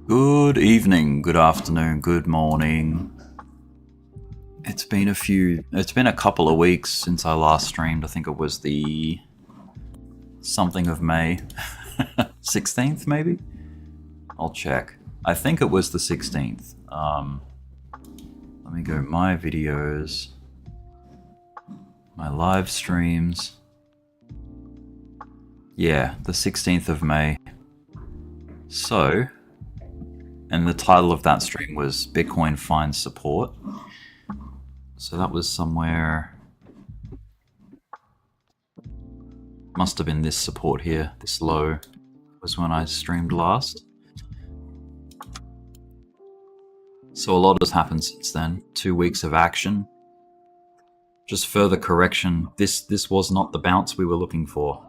Good evening, good afternoon, good morning. It's been a couple of weeks since I last streamed. I think it was the something of May. 16th maybe? I'll check. I think it was the 16th. Let me go my videos, my live streams. Yeah, the 16th of May. So, and the title of that stream was Bitcoin Finds Support. So that was somewhere, must have been this support here, this low was when I streamed last. So a lot has happened since then. 2 weeks of action. Just further correction. This was not the bounce we were looking for.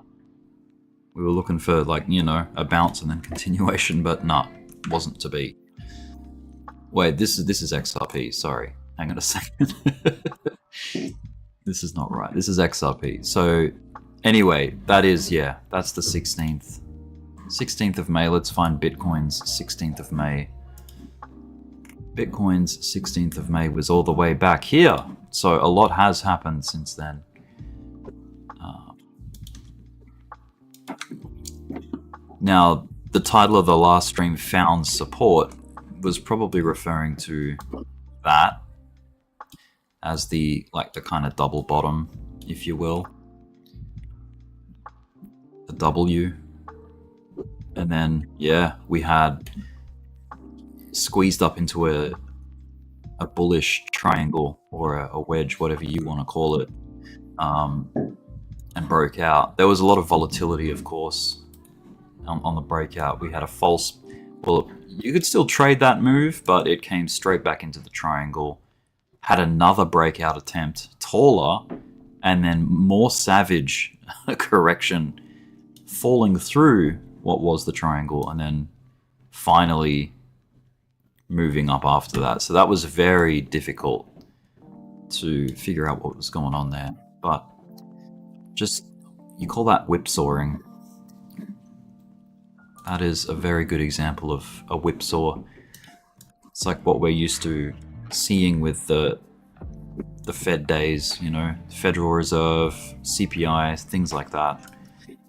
We were looking for, like, you know, a bounce and then continuation, but nah, wasn't to be. Wait, this is XRP, sorry. Hang on a second. This is not right. This is XRP. So anyway, that is, yeah, that's the 16th. 16th of May, let's find Bitcoin's 16th of May. Bitcoin's 16th of May was all the way back here. So a lot has happened since then. Now, the title of the last stream, Found Support, was probably referring to that as the kind of double bottom, if you will. The W. And then, yeah, we had squeezed up into a bullish triangle or a wedge, whatever you want to call it, and broke out. There was a lot of volatility, of course, on the breakout. We had a false, well, you could still trade that move, but it came straight back into the triangle, had another breakout attempt, taller, and then more savage correction, falling through what was the triangle, and then finally moving up after that. So that was very difficult to figure out what was going on there. But just, you call that whipsawing. That is a very good example of a whipsaw. It's like what we're used to seeing with the Fed days, you know, Federal Reserve, CPI, things like that.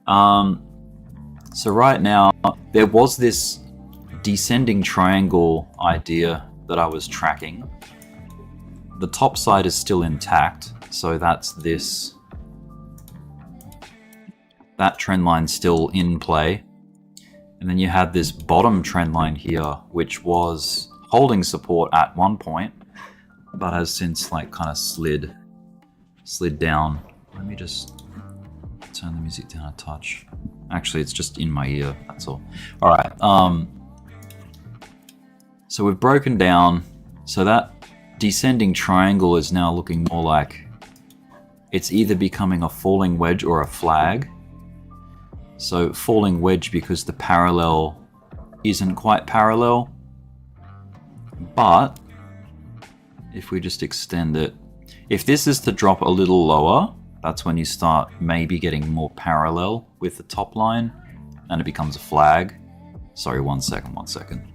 So right now, there was this descending triangle idea that I was tracking. The top side is still intact, so that's this. That trend line's still in play. And then you had this bottom trend line here, which was holding support at one point, but has since kind of slid down. Let me just turn the music down a touch. Actually, it's just in my ear, that's all. All right. So we've broken down. So that descending triangle is now looking more like it's either becoming a falling wedge or a flag. So falling wedge because the parallel isn't quite parallel. But if we just extend it, if this is to drop a little lower, that's when you start maybe getting more parallel with the top line and it becomes a flag. Sorry, one second.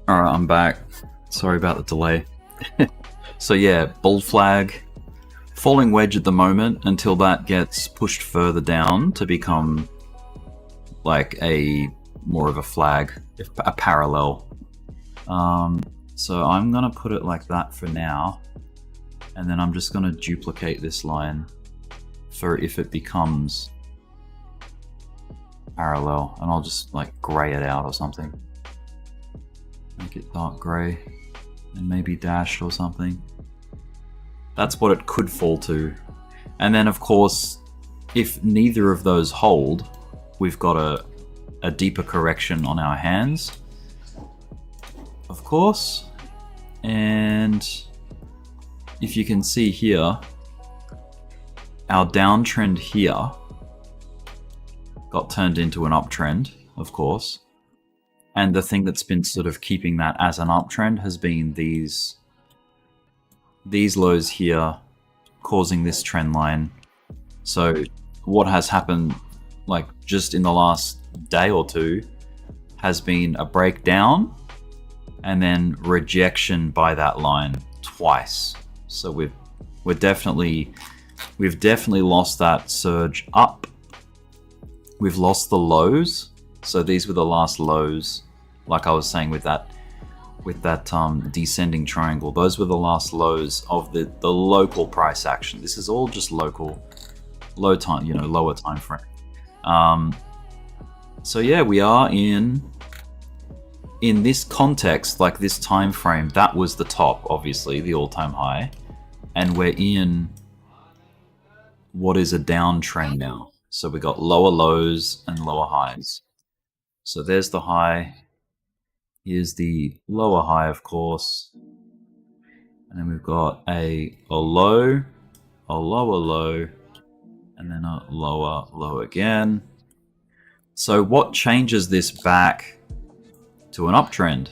All right, I'm back. Sorry about the delay. So yeah, bull flag, falling wedge at the moment until that gets pushed further down to become like a more of a flag, a parallel. So I'm gonna put it like that for now, and then I'm just gonna duplicate this line for if it becomes parallel, and I'll just like gray it out or something. Make it dark gray and maybe dashed or something. That's what it could fall to. And then of course, if neither of those hold, we've got a deeper correction on our hands, of course. And if you can see here, our downtrend here got turned into an uptrend, of course. And the thing that's been sort of keeping that as an uptrend has been these lows here causing this trend line. So what has happened like just in the last day or two has been a breakdown and then rejection by that line twice. So we've definitely lost that surge up. We've lost the lows. So these were the last lows, like I was saying with that descending triangle. Those were the last lows of the local price action. This is all just local, lower time frame. So yeah, we are in this context, like this time frame, that was the top, obviously, the all-time high, and we're in what is a downtrend now. So we got lower lows and lower highs. So there's the high. Here's the lower high, of course. And then we've got a low, a lower low, and then a lower low again. So what changes this back to an uptrend?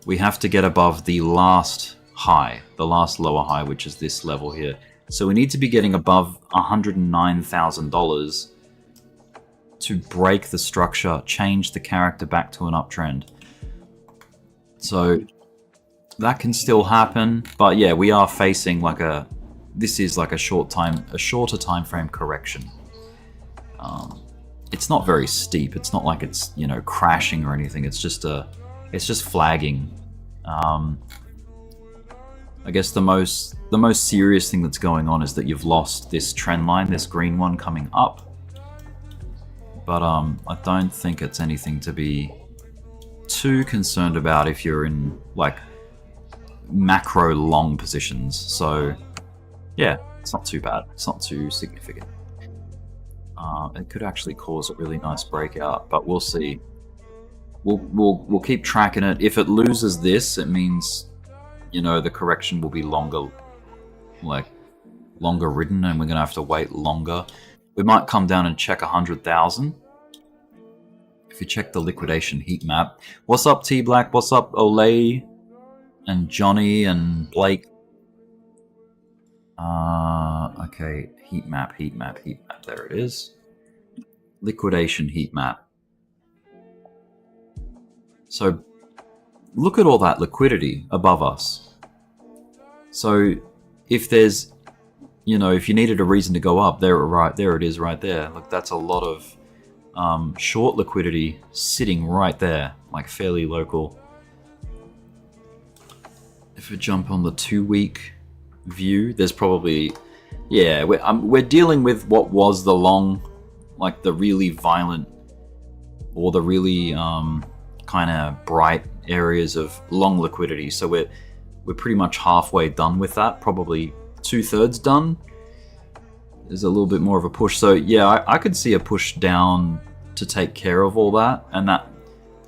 We have to get above the last high, the last lower high, which is this level here. So we need to be getting above $109,000 to break the structure, change the character back to an uptrend. So that can still happen, but yeah, we are facing like this is like a shorter time frame correction. It's not very steep. It's not like it's, crashing or anything. It's just flagging. I guess the most serious thing that's going on is that you've lost this trend line, this green one coming up. But I don't think it's anything to be too concerned about if you're in like macro long positions. So yeah, it's not too bad. It's not too significant. It could actually cause a really nice breakout, but we'll see. We'll keep tracking it. If it loses this, it means the correction will be longer ridden, and we're gonna have to wait longer. We might come down and check 100,000. If you check the liquidation heat map. What's up, T Black? What's up, Olay and Johnny and Blake? Okay, heat map. There it is. Liquidation heat map. So look at all that liquidity above us. So if there's, if you needed a reason to go up, there it is right there. Look, that's a lot of short liquidity sitting right there, like fairly local. If we jump on the 2-week view, there's probably, yeah, we're dealing with what was the long, like the really violent or the really kind of bright areas of long liquidity. So we're pretty much halfway done with that, probably 2/3 done. There's a little bit more of a push. So yeah, I could see a push down to take care of all that. And that,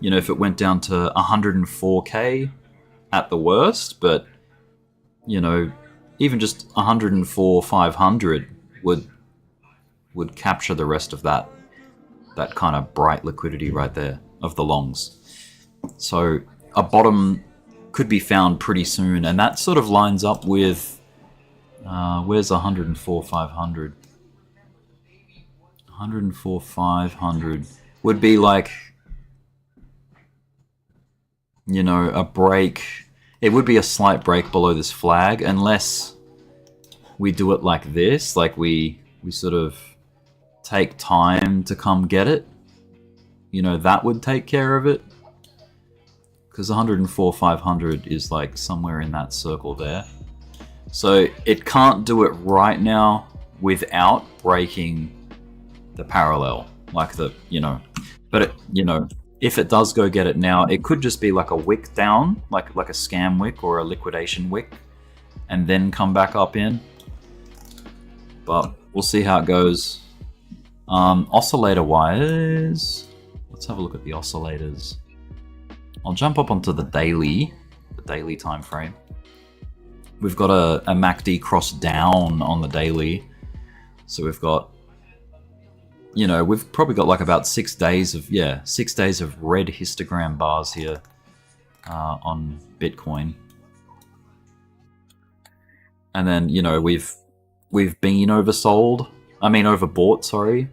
if it went down to 104K at the worst, but, even just 104,500 would capture the rest of that kind of bright liquidity right there of the longs. So a bottom could be found pretty soon, and that sort of lines up with where's 104,500? 104,500 would be like you know, a break. It would be a slight break below this flag, unless we do it like this, like we sort of take time to come get it. You know, that would take care of it. Because 104,500 is like somewhere in that circle there. So it can't do it right now without breaking the parallel, like the, you know, but it, you know, if it does go get it now, it could just be like a wick down, like a scam wick or a liquidation wick, and then come back up in. But we'll see how it goes. Oscillator wise, let's have a look at the oscillators. I'll jump up onto the daily time frame. We've got a MACD cross down on the daily, so we've got, you know, we've probably got like about 6 days of, 6 days of red histogram bars here on Bitcoin. And then, you know, we've been oversold. I mean, overbought, sorry.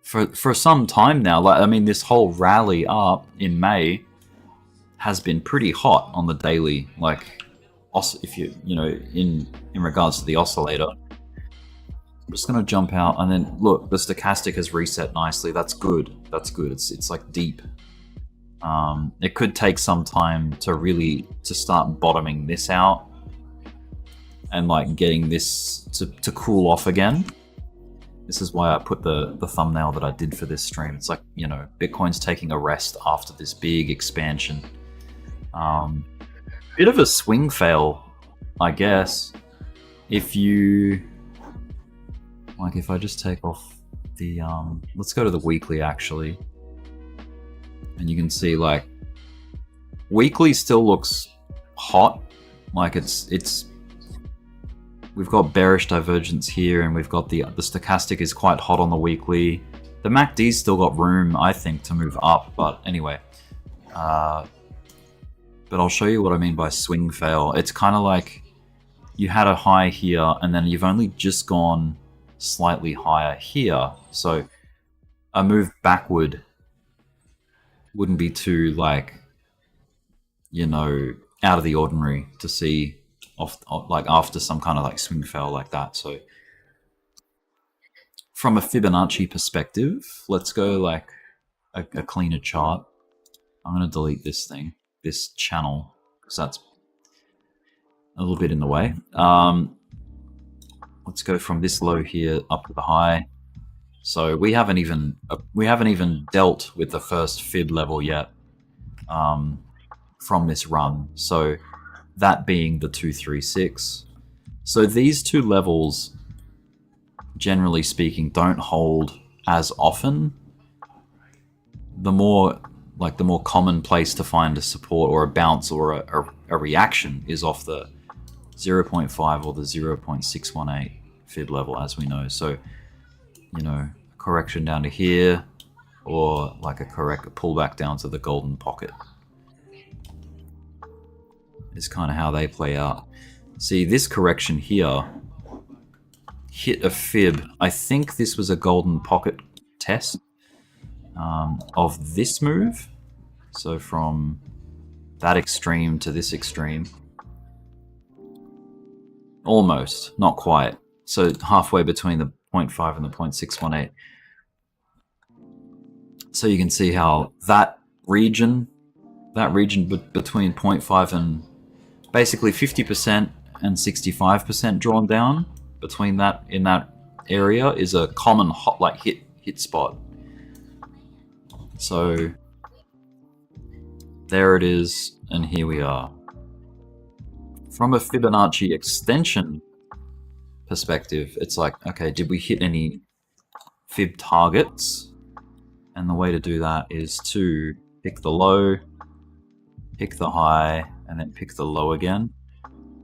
For some time now. Like, I mean, this whole rally up in May has been pretty hot on the daily. Like, if you know, in regards to the oscillator. I'm just gonna jump out, and then look, the stochastic has reset nicely. That's good. That's good. It's like deep. It could take some time to start bottoming this out and like getting this to cool off again. This is why I put the thumbnail that I did for this stream. It's like, you know, Bitcoin's taking a rest after this big expansion. Bit of a swing fail, I guess. If you, like, if I just take off the, let's go to the weekly actually. And you can see like, weekly still looks hot. Like we've got bearish divergence here, and we've got the stochastic is quite hot on the weekly. The MACD's still got room, I think, to move up, but anyway. But I'll show you what I mean by swing fail. It's kind of like you had a high here, and then you've only just gone slightly higher here. So a move backward wouldn't be too, like, you know, out of the ordinary to see like after some kind of like swing fail like that. So from a Fibonacci perspective, let's go like a cleaner chart. I'm going to delete this channel, because that's a little bit in the way. Let's go from this low here up to the high. So we haven't even dealt with the first fib level yet from this run. So that being the 236. So these two levels, generally speaking, don't hold as often. The more common place to find a support or a bounce or a reaction is off the 0.5 or the 0.618 fib level, as we know. So, you know, correction down to here, or like a pullback down to the golden pocket is kind of how they play out. See, this correction here hit a fib. I think this was a golden pocket test of this move. So from that extreme to this extreme. Almost, not quite. So halfway between the 0.5 and the 0.618. So you can see how that region between 0.5 and basically 50% and 65% drawn down between that, in that area, is a common hot like hit spot. So there it is, and here we are. From a Fibonacci extension perspective, it's like, okay, did we hit any fib targets? And the way to do that is to pick the low, pick the high, and then pick the low again.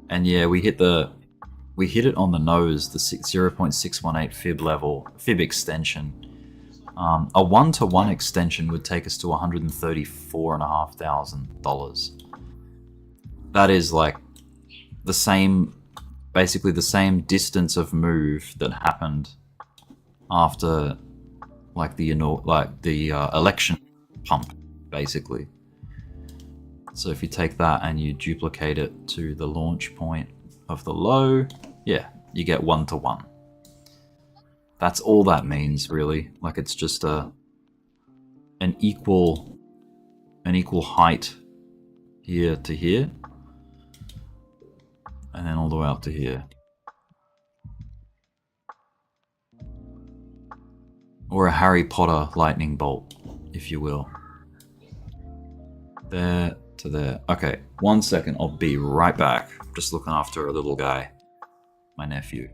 And yeah, we hit it on the nose, the 0.618 fib level, fib extension. A 1-to-1 extension would take us to $134,500. That is like the same, basically the same distance of move that happened after like the election pump, basically. So if you take that and you duplicate it to the launch point of the low, yeah, you get 1-to-1. That's all that means, really. Like, it's just an equal height here to here, and then all the way up to here. Or a Harry Potter lightning bolt, if you will. There to there. Okay, 1 second. I'll be right back. I'm just looking after a little guy, my nephew.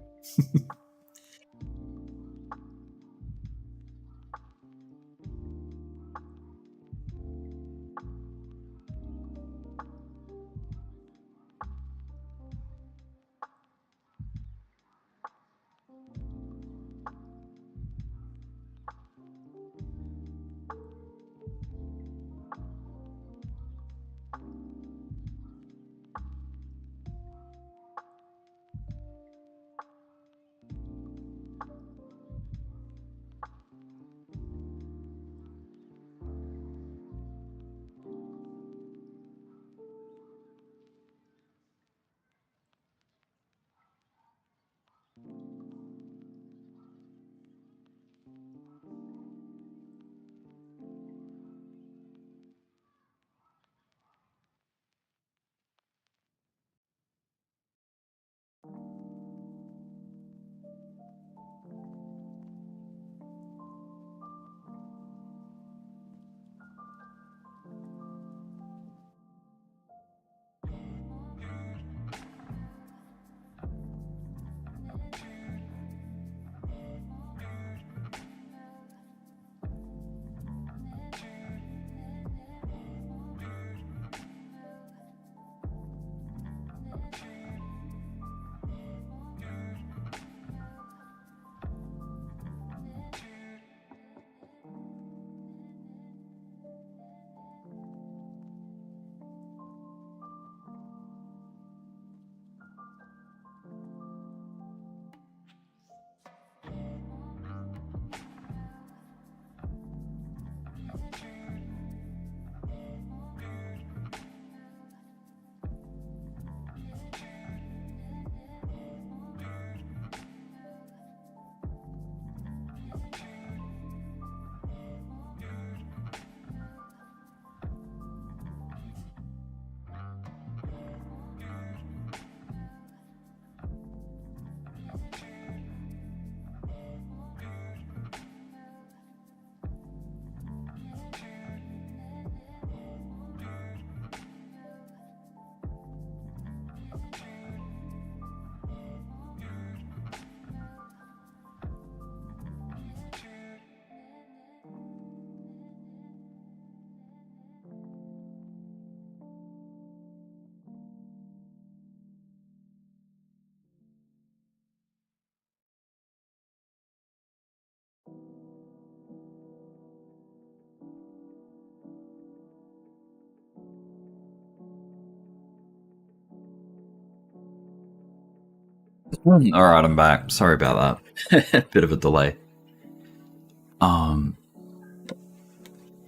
All right, I'm back. Sorry about that. Bit of a delay.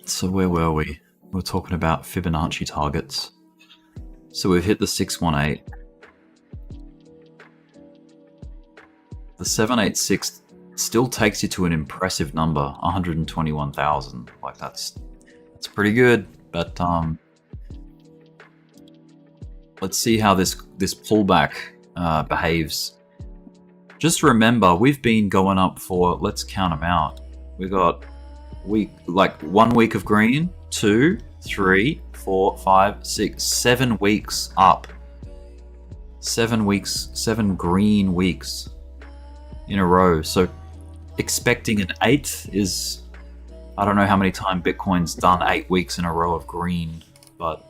So where were we? We were talking about Fibonacci targets. So we've hit the 618. The 786 still takes you to an impressive number, 121,000. Like, that's pretty good. But let's see how this pullback behaves. Just remember, we've been going up for, let's count them out. We got 1 week of green, 2, 3, 4, 5, 6, 7 weeks up. 7 weeks, 7 green weeks in a row. So expecting an 8th is, I don't know how many times Bitcoin's done 8 weeks in a row of green, but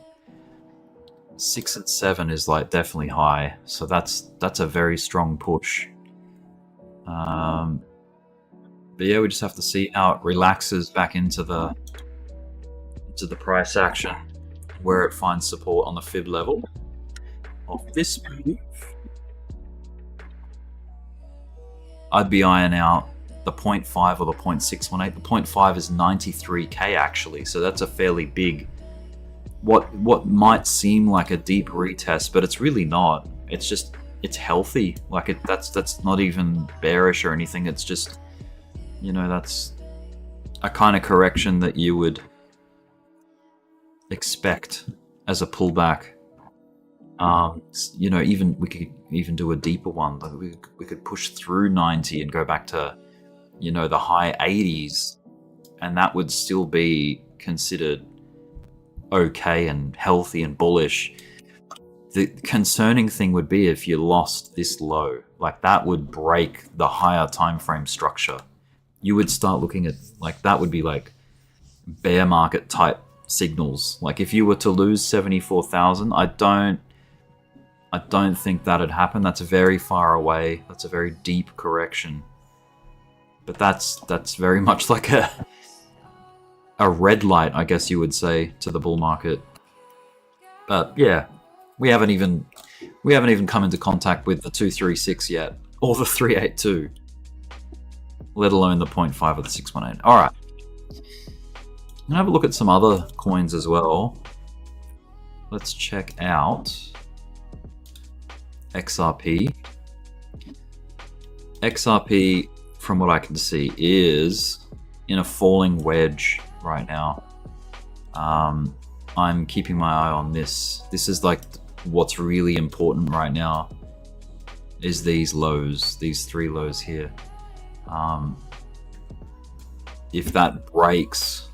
6 and 7 is like definitely high. So that's a very strong push. But yeah, we just have to see how it relaxes back into the price action, where it finds support on the fib level of this move. I'd be eyeing out the 0.5 or the 0.618. The 0.5 is 93k actually, so that's a fairly big what might seem like a deep retest, but it's really not. It's just, it's healthy. Like that's not even bearish or anything. It's just, you know, that's a kind of correction that you would expect as a pullback. You know, even we could even do a deeper one. Like we could push through 90 and go back to, you know, the high 80s, and that would still be considered okay and healthy and bullish. The concerning thing would be if you lost this low. Like, that would break the higher time frame structure. You would start looking at, like, that would be like bear market type signals. Like, if you were to lose 74,000, I don't think that'd happen. That's very far away. That's a very deep correction. But that's very much like a red light, I guess you would say, to the bull market. But yeah, we haven't even come into contact with the 236 yet, or the 382, let alone the 0.5 or the 618. All right, I'm gonna have a look at some other coins as well. Let's check out XRP. XRP, from what I can see, is in a falling wedge right now. I'm keeping my eye on this. This is like what's really important right now, is these lows, these three lows here. If that breaks,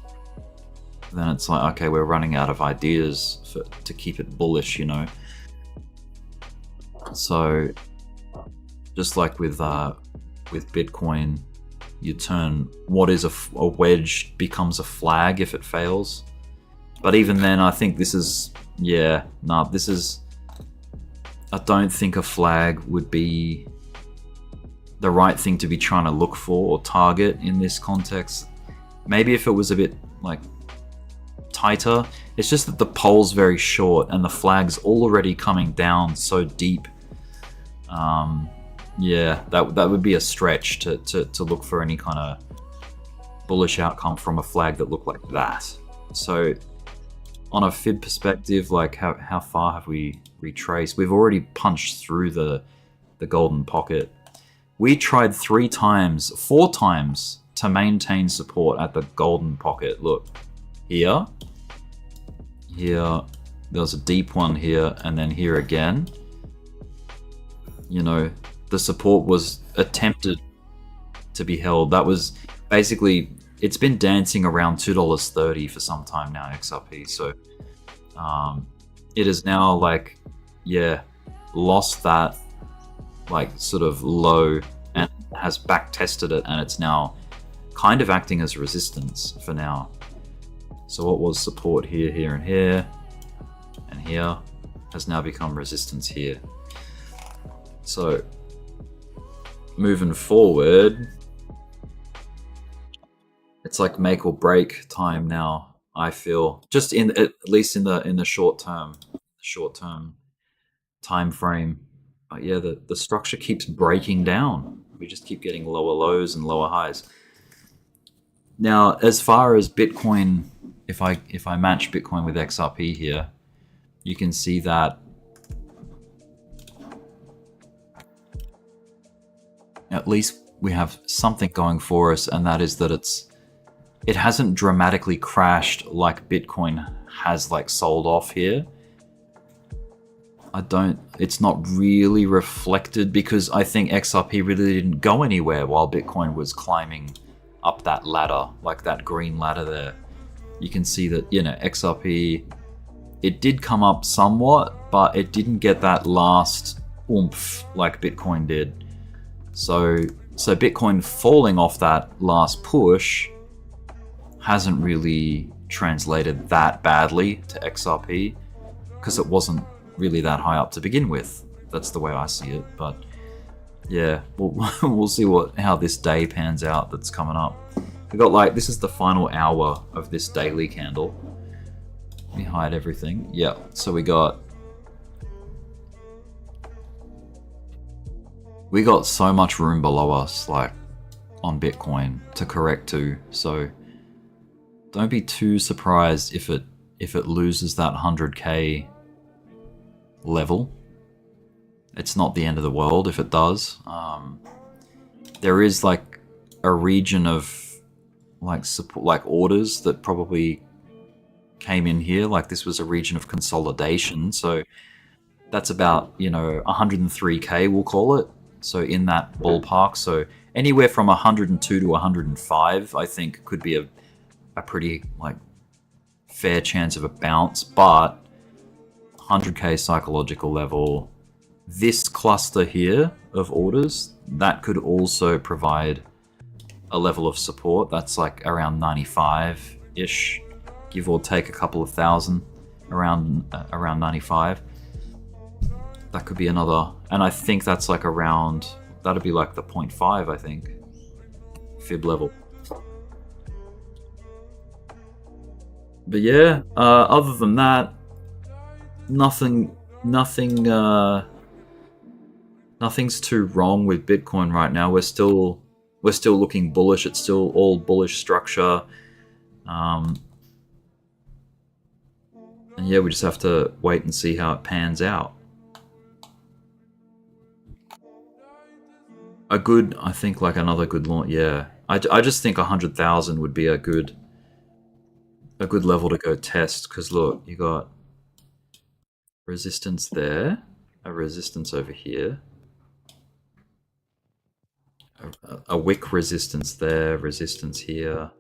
then it's like, okay, we're running out of ideas to keep it bullish, you know. So just like with Bitcoin, you turn what is a wedge becomes a flag if it fails. But even then, I think this is, I don't think a flag would be the right thing to be trying to look for or target in this context. Maybe if it was a bit like tighter. It's just that the pole's very short and the flag's already coming down so deep. That would be a stretch to look for any kind of bullish outcome from a flag that looked like that. So on a fib perspective, like how far have we retraced? We've already punched through the golden pocket. We tried 4 times to maintain support at the golden pocket. Look, here, there's a deep one here, and then here again. You know, the support was attempted to be held. That was basically, it's been dancing around $2.30 for some time now, XRP. So it is now like, lost that like sort of low and has back tested it, and it's now kind of acting as resistance for now. So what was support here, here, and here, and here, has now become resistance here. So moving forward, it's like make or break time now, I feel, just at least in the short term time frame. But yeah, the structure keeps breaking down. We just keep getting lower lows and lower highs. Now, as far as Bitcoin, if I match Bitcoin with XRP here, you can see that at least we have something going for us, and that is that it hasn't dramatically crashed like Bitcoin has like sold off here. It's not really reflected because I think XRP really didn't go anywhere while Bitcoin was climbing up that ladder, like that green ladder there. You can see that, you know, XRP, it did come up somewhat, but it didn't get that last oomph like Bitcoin did. So Bitcoin falling off that last push hasn't really translated that badly to XRP because it wasn't really that high up to begin with. That's the way I see it. But yeah, we'll see how this day pans out that's coming up. We got like, this is the final hour of this daily candle. Let me hide everything. Yeah, so we got so much room below us, like on Bitcoin, to correct to. So don't be too surprised if it if it loses that 100k level, it's not the end of the world if it does. There is like a region of like support, like orders that probably came in here. Like this was a region of consolidation, so that's about 103k, we'll call it. So in that ballpark, so anywhere from 102 to 105, I think could be a pretty like fair chance of a bounce. But 100k psychological level, this cluster here of orders, that could also provide a level of support that's like around 95-ish, give or take a couple of thousand, around 95. That could be another, and I think that's like around, that'd be like the 0.5, I think, fib level. But yeah, other than that, nothing's too wrong with Bitcoin right now. We're still looking bullish. It's still all bullish structure. And yeah, we just have to wait and see how it pans out. I think like another good launch. Yeah, I just think 100,000 would be a good level to go test, because look, you got resistance there, a resistance over here, a wick resistance there, resistance here,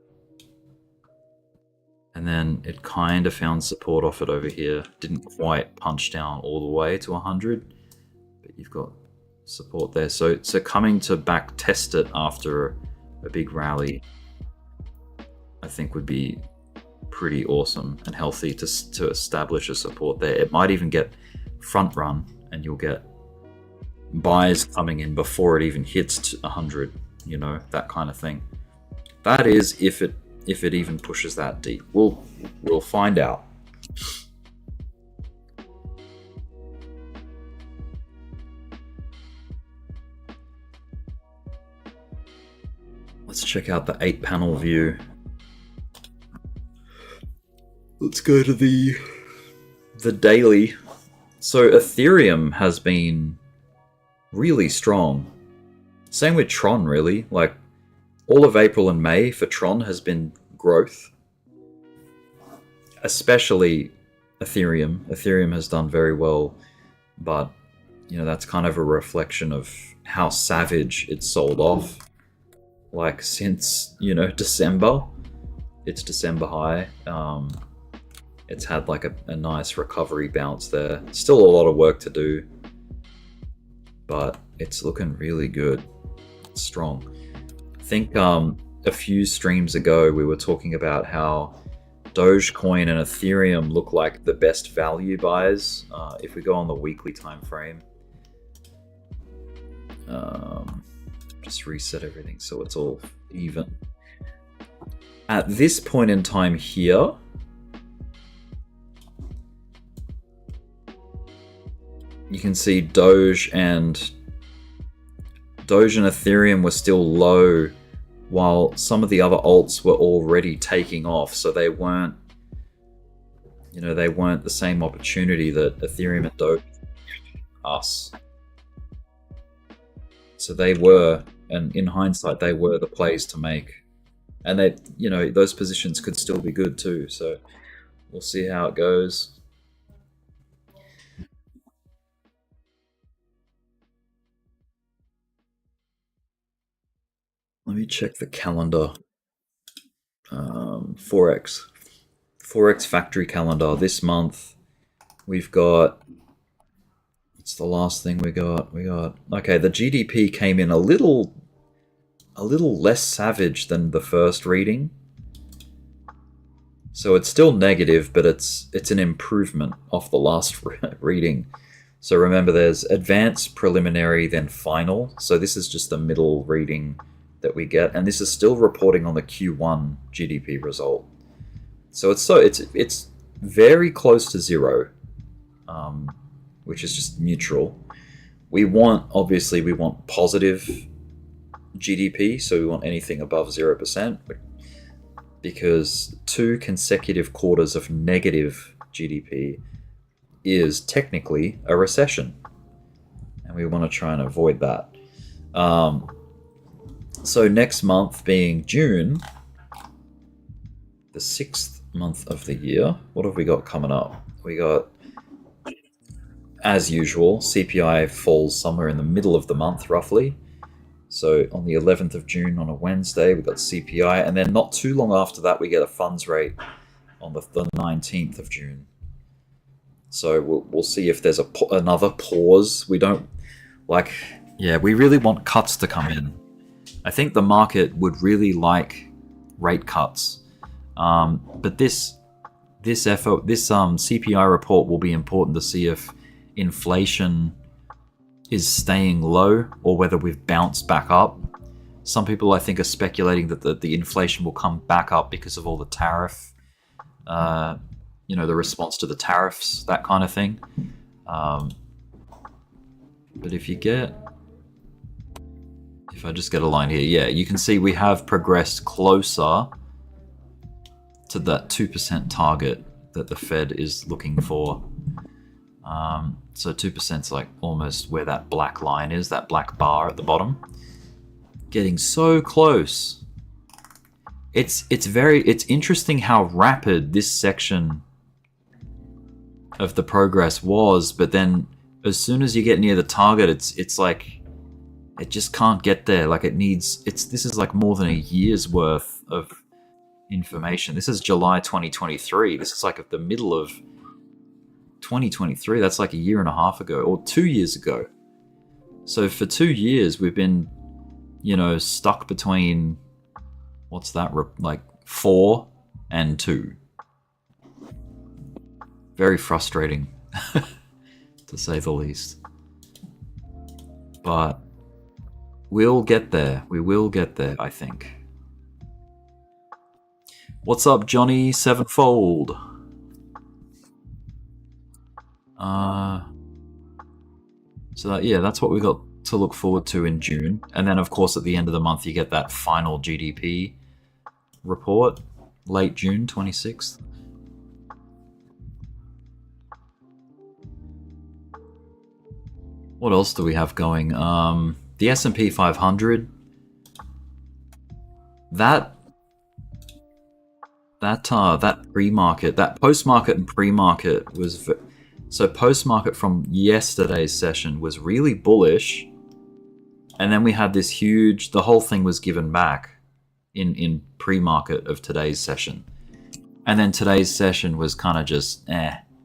and then it kind of found support off it over here. Didn't quite punch down all the way to 100, but you've got support there. So coming to back test it after a big rally, I think would be pretty awesome and healthy to establish a support there. It might even get front run, and you'll get buys coming in before it even hits 100. That kind of thing. That is if it even pushes that deep. We'll find out. Let's check out the 8-panel view. Let's go to the daily. So Ethereum has been really strong. Same with Tron, really. Like all of April and May for Tron has been growth. Especially Ethereum. Ethereum has done very well, but that's kind of a reflection of how savage it's sold off. Like since December, it's December high. It's had like a nice recovery bounce there. Still a lot of work to do, but it's looking really good. It's strong. I think a few streams ago we were talking about how Dogecoin and Ethereum look like the best value buys. If we go on the weekly time frame, just reset everything so it's all even. At this point in time here, you can see Doge and Ethereum were still low, while some of the other alts were already taking off. So they weren't, the same opportunity that Ethereum and Doge us. So they were, and in hindsight, they were the plays to make. And they, those positions could still be good too. So we'll see how it goes. Let me check the calendar. Forex factory calendar. This month we've got, it's the last thing we got. Okay, the GDP came in a little less savage than the first reading. So it's still negative, but it's an improvement off the last reading. So remember, there's advanced, preliminary, then final. So this is just the middle reading that we get, and this is still reporting on the Q1 GDP result. So it's very close to zero, which is just neutral. We want positive GDP, so we want anything above 0%. because 2 consecutive quarters of negative GDP is technically a recession, and we want to try and avoid that. So next month being June, the 6th month of the year, what have we got coming up? We got, as usual, CPI falls somewhere in the middle of the month, roughly. So on the 11th of June, on a Wednesday, we've got CPI, and then not too long after that, we get a funds rate on the 19th of June. So we'll see if there's another pause. We don't we really want cuts to come in. I think the market would really like rate cuts, but this CPI report will be important to see if inflation is staying low or whether we've bounced back up. Some people, I think, are speculating that the inflation will come back up because of all the tariff, the response to the tariffs, that kind of thing. But if I just get a line here, yeah, you can see we have progressed closer to that 2% target that the Fed is looking for. So 2% is like almost where that black line is, that black bar at the bottom. Getting so close. It's interesting how rapid this section of the progress was, but then as soon as you get near the target, it's like it just can't get there. Like this is like more than a year's worth of information. This is July 2023. This is like at the middle of 2023. That's like a year and a half ago, or 2 years ago. So for 2 years we've been, stuck between, what's that, like 4 and 2. Very frustrating, to say the least. But we'll get there. We will get there, I think. What's up, Johnny Sevenfold? That's what we got to look forward to in June. And then, of course, at the end of the month, you get that final GDP report, late June 26th. What else do we have going? The S&P 500. That pre-market, that post-market and pre-market was... So post-market from yesterday's session was really bullish, and then we had this huge... The whole thing was given back in pre-market of today's session. And then today's session was kind of just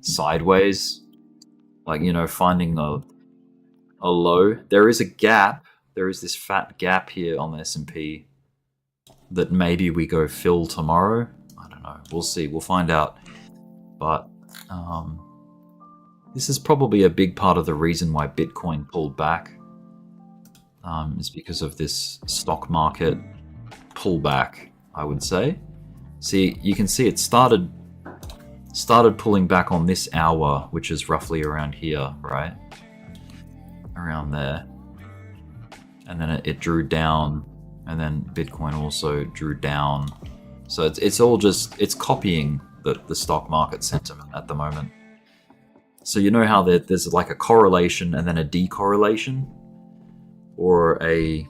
sideways. Like, finding a low. There is a gap. There is this fat gap here on the S&P that maybe we go fill tomorrow. I don't know. We'll see. We'll find out. But this is probably a big part of the reason why Bitcoin pulled back. Is because of this stock market pullback, I would say. See, you can see it started pulling back on this hour, which is roughly around here, right? Around there. And then it drew down, and then Bitcoin also drew down. So it's all just, it's copying the stock market sentiment at the moment. So you know how there's like a correlation and then a decorrelation? Or I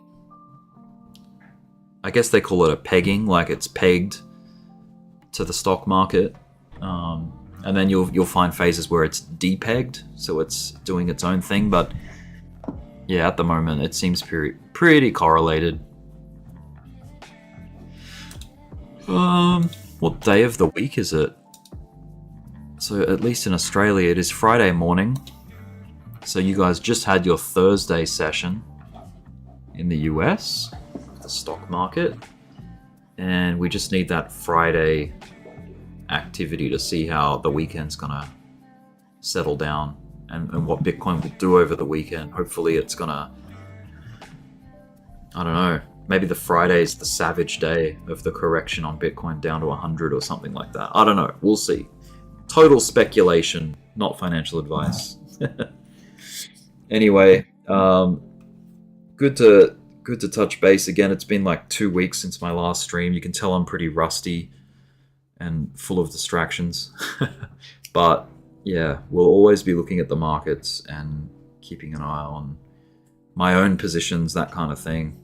guess they call it a pegging, like it's pegged to the stock market. And then you'll find phases where it's depegged, so it's doing its own thing. But yeah, at the moment it seems pretty correlated. What day of the week is it? So at least in Australia, it is Friday morning. So you guys just had your Thursday session in the US, the stock market. And we just need that Friday activity to see how the weekend's gonna settle down and what Bitcoin will do over the weekend. Hopefully it's gonna, I don't know, maybe the Friday is the savage day of the correction on Bitcoin down to 100 or something like that. I don't know. We'll see. Total speculation, not financial advice. Anyway, good to touch base again. It's been like 2 weeks since my last stream. You can tell I'm pretty rusty. and full of distractions. But yeah, we'll always be looking at the markets and keeping an eye on my own positions, that kind of thing.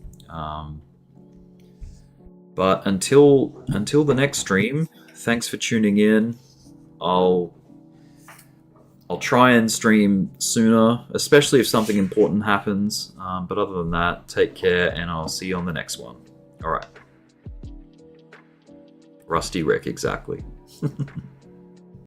But until the next stream, thanks for tuning in. I'll try and stream sooner, especially if something important happens. But other than that, take care, and I'll see you on the next one. All right. Rusty Rick, exactly.